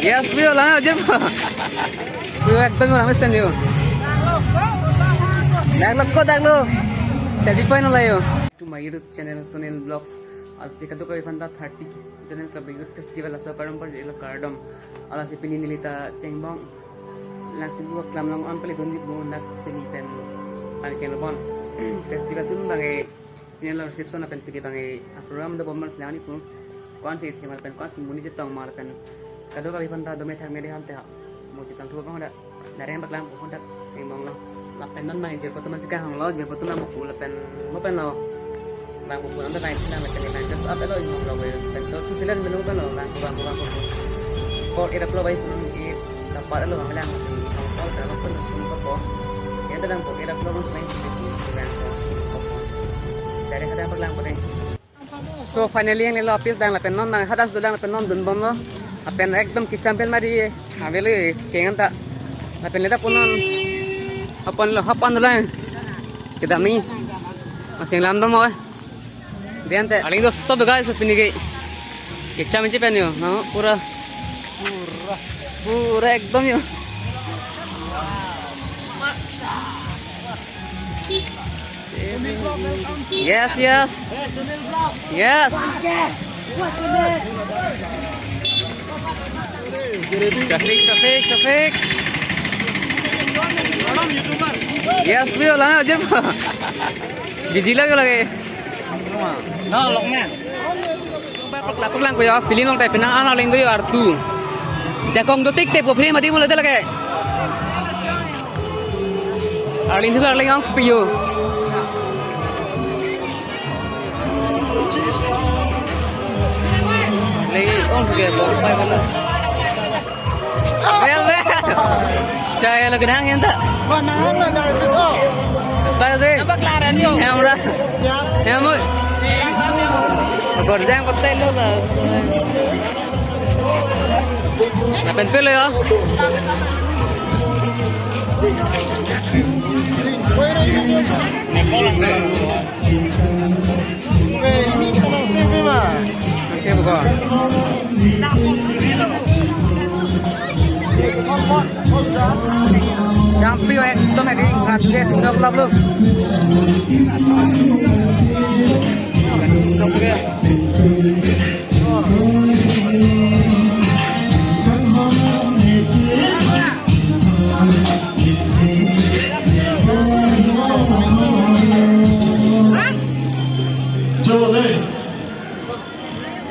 Yes, Bio lah aja. Bio ekdom orang mesti nih. Dak lo. Tadi poin lah yo. To my YouTube channel Sunil Vlogs. आज देखा तो कभी फंदा 30 जनन का बिग फेस्टिवल असो परंपर जेलो कार्डम ala si pininilita chengbong langsung buat kelam long on peli donji bunak peni pen pan chengbong festival tu bangai pinelo reception apen pigi bangai program do bomber selani pun kon si themal pen kon si muni jetong mar pen kado kali fanta do methang mede ham te mo jetang thu bang da dareng baklang pun dak chengbong lo lapen non bangai je foto masih hang lo je foto na mo pula pen mo pen lo bang pun anda naik na macam ni just up lo lo pen tu silan melu pen lo bang por era plo baik pun ini tempat lo ambil yang masih kalau dalam pun ko yang tadang po era plo mas main sih bang ko dari kada baglang po so finally yang lo apis dang la penon nang hadas dang la penon dun bom lo apen ekdom ki champion mari haveli kengan ta la pen leta punon hapan lo kita mi masih landom mo diante aling do sob guys pinigi ki champion penyo no pura ekdom yo. Yes. Traffic. Yes, Bio lah aja. Busy lagi. No, lokman. Lang ko yo, feeling long type pinang ana ling ko yo artu. Jakong dotik te popri mati mulai lagi. Arlin juga arling ang piyo. Lagi on juga boleh bala. Well. Saya lagi nang yang tak. Mana dari situ? Balik. Nampak laran yo. Hamra. Hamu. Gorjang kotai lo lah. Napen pelo ya. Oke buka. Champion ekdom edi ngadge tinggal klub lu.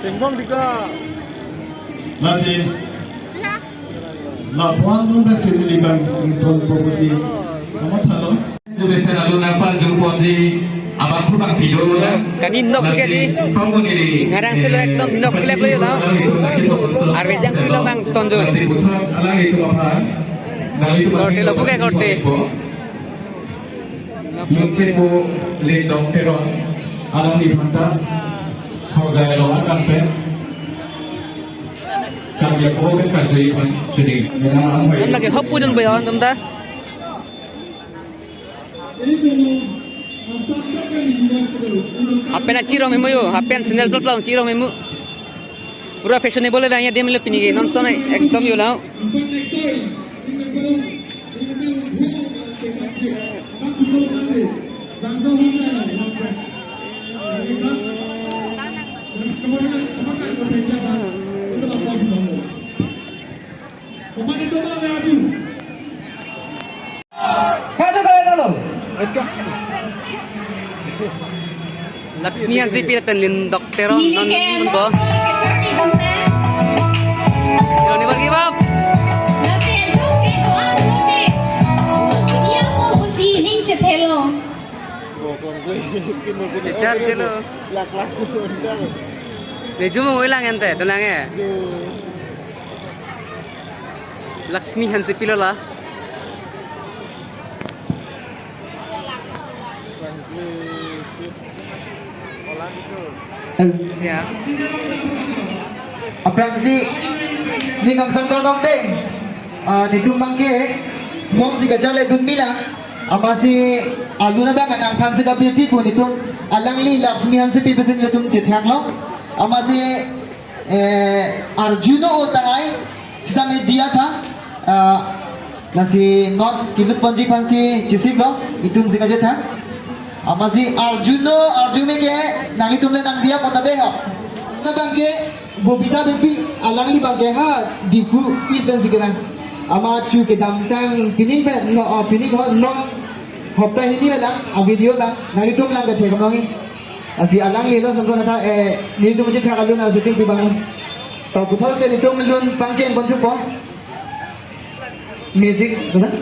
Chengbong juga masih laporan untuk sendirikan untuk promosi kamu tahu juga selalu nampak jumponji abang pun bang video Kanin nok juga di ngarang selo ekdom nok klep lo yo. Arwejang kilo bang tonjol. Korte lo buka korte. Mungkin bu lindong teron alam di mata kau jaya lo akan pen kami kau kan kerjai pun jadi. Nan lagi hoppu dan bayawan tumta. Hapen ciro memu yo, hapen sandal pelong ciro memu. Pura fashionable bang ya dia melu pinigi non sona ekdom yo lao. Laksmi yang sipir penlin dokteron non bo. Kalau ni bagi bab. Chat silo. Lak. Ni cuma ulang ente, tulang ya. Laksmi yang sipir lah. Ya. Aprang si ningang sangkal dong di tumbang ke mong si gajale dun bilang apa si alu na ba kan ang si kapir tipo nito alang li laksmihan si pipasin nitum chithang lo ama si Arjuno utangay sa media tha nasi not kilut panji pansi chisiko itum si kajet ha amasi Arjuno ke nali tumle nang dia kota deh ho sa bangke bobita bebi alang li bangke ha difu is ben sikena ama chu ke damtang pining ben no pining ho no hopta hini bela a video bang nali tum lang ke kamnongi asi alang li lo samko na ni tum je khakalun a shooting pi bangun tau puthol ke ni tum lun pangchen bonju po music betul.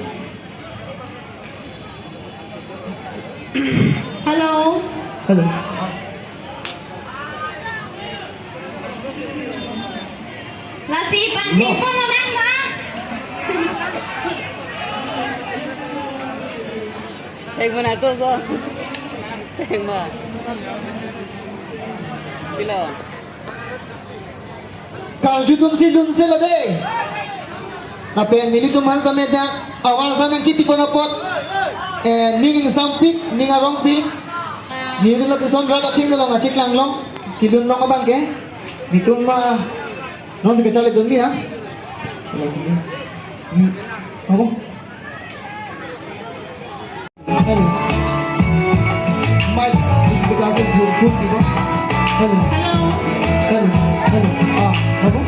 Halo. Halo. Lasi pancing pun nang ba? Ceng mo na to, so. Ceng mo. Silo. Kalju tum si lun sila deh. Tapi nili tuman sa media awal sa nang kiti ko na pot ninging sampik ninga rongpik nilun na pison rada ting long acik lang long kilun long abang ke nitum ma non sa kacale dun ha ako hello Mike is the guy who put me hello Halo. hello ako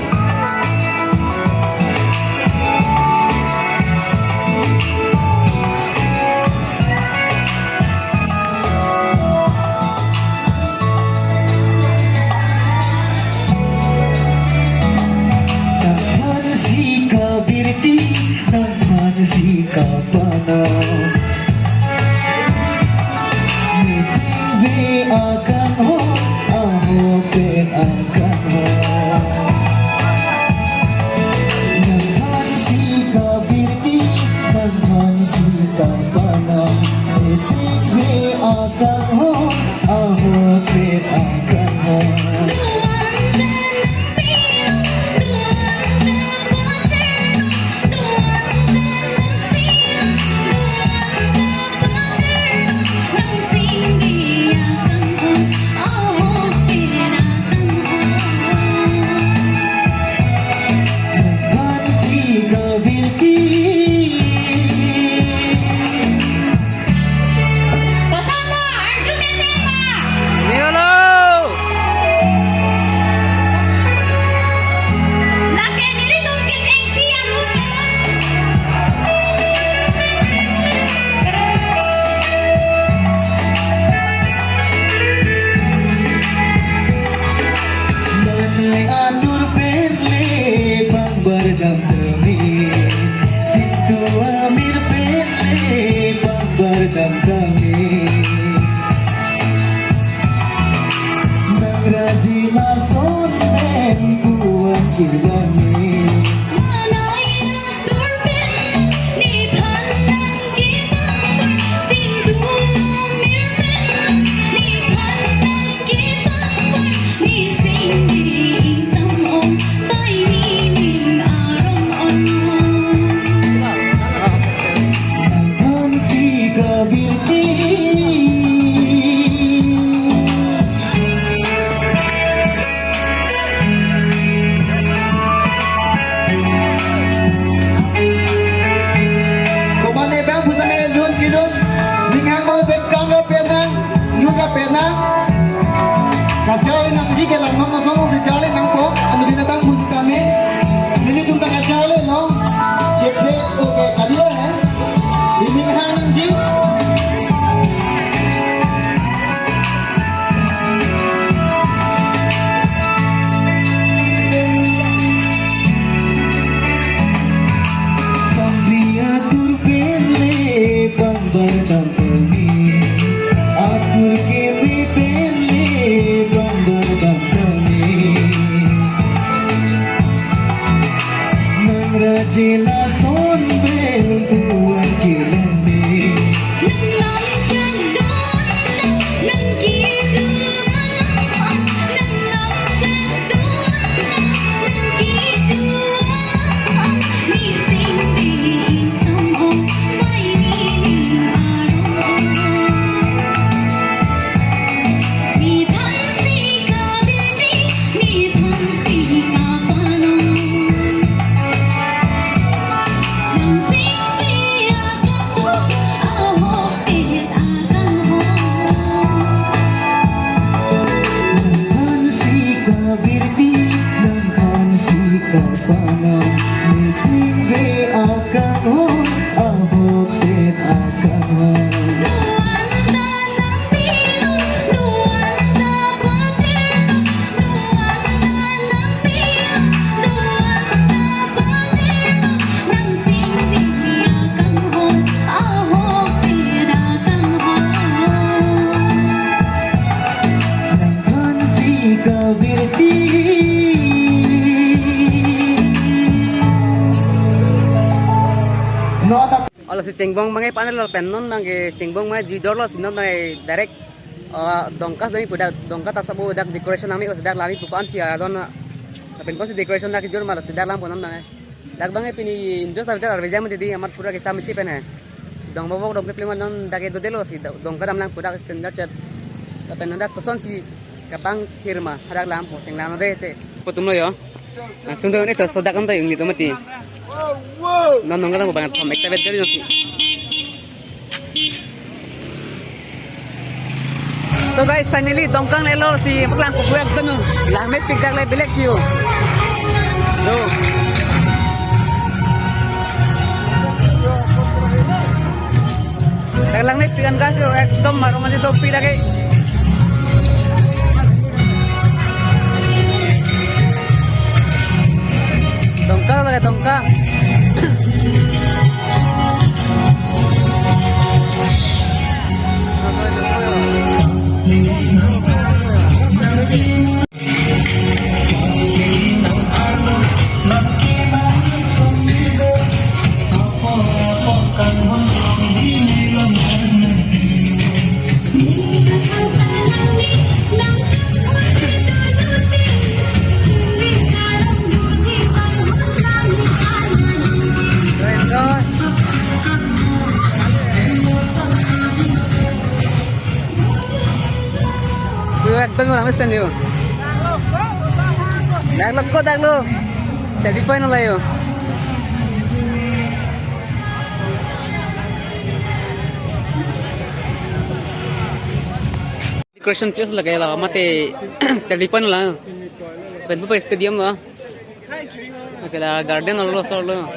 kapangan Nisingbe akan hon Abotit akan hon Nangkan si kabirti Nota Ala si Cengbong mangai panel lo penon nangge Cengbong mai di dorlo sinon nai direct dongkas dami pudak dongka tasabu dak decoration nami os dak lami pupan si adon pen kon si decoration dak jor malas dak lam ponon nai dak bangai pini indus avita arveja mati di amar pura ke chamichi pen hai dong bobok dongple man dak do delo si dongka dam lang pudak standard chat pen dak koson si kapang firma dak lam po sing lam de te potum lo yo langsung tuh ini sodak kan tuh yang gitu mati non nongkrong lang banget pom ekta bet dari nasi. So guys, finally dongkang lelo si paglang kukuya ko no. Lamit pigdak lay bilek view. So. Kailang nih pigan gas yo ekdom marong aja topi lagi. Dongkang lagi dongkang. Ekdom orang mesti nih. Dak lo. Jadi poin lo yo. Decoration piece lagay lah, mati steady point lah. Bentuk apa stadium lah. Oke lah garden lo solo.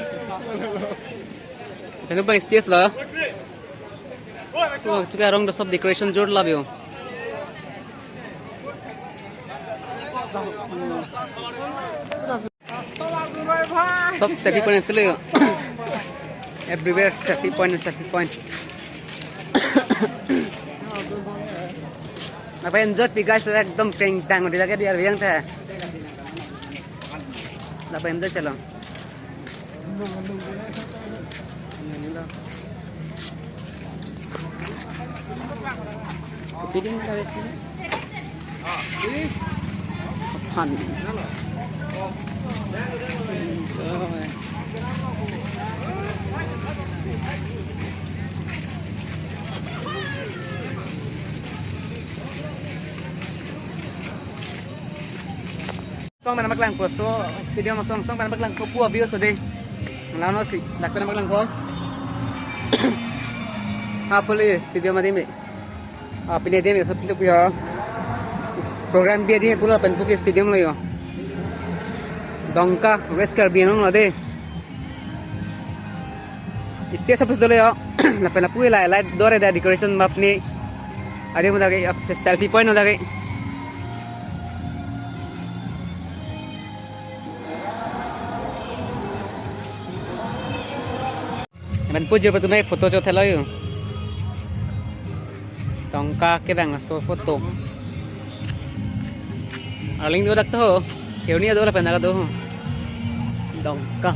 Bentuk apa stage lah. So juga orang dosop decoration jod lah yo. सब सेटी point चले everywhere सेटी point apa enjoy pi guys ekdom teng tang di lagi biar yang teh apa enjoy selo piring kali sini han song mana maklang ko so video mo song mana maklang ko pu views today ngalano si dakta maklang ko ha police video ma dime apne dime so pilu ya program dia dia pula pen buki stadium lo yo dongka west caribbean lo de istia sapos dole yo la pena pui la light dore da decoration map ni ade mo dage selfie point no dage man pujo pa tunay photo cho thelo yo dongka ke bang so photo aling do dak to keu ni do la pena ka do dongka